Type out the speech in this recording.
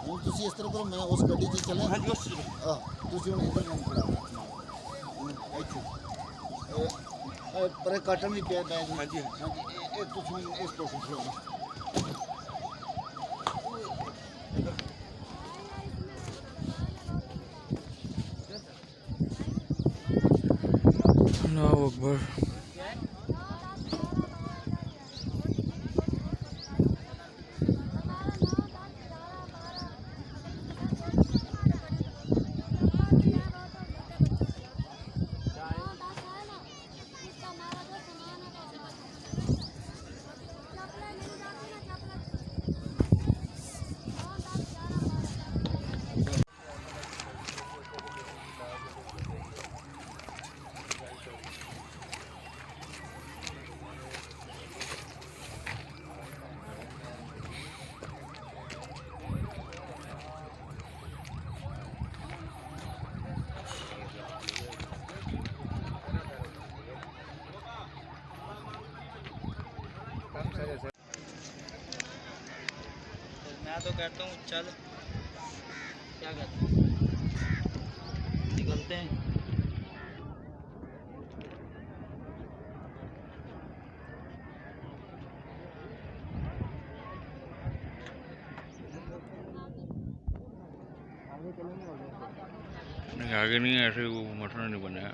ਹੁਣ ਤੁਸੀਂ ਇਸ ਤਰ੍ਹਾਂ ਕਰੋ, ਮੈਂ ਉਸ ਗੱਡੀ 'ਚ ਚੱਲਾਂ। ਹਾਂਜੀ ਉਸ ਚੀਜ਼ ਤੁਸੀਂ ਹੁਣ ਇੱਧਰ ਕੰਮ ਕਰਾ ਇੱਥੇ ਪਰ ਕਾਟਨ ਵੀ ਪਿਆ ਬੈਗ। ਹਾਂਜੀ ਹਾਂਜੀ ਇਹ ਤੁਸੀਂ ਇਸ ਤੋਂ ਪੁੱਛ ਲਓ। अल्लाहु अकबर। मैं तो कहता हूँ चल, क्या कहते हैं, निकलते हैं। आगे नहीं ऐसे वो मटन नहीं बनाया।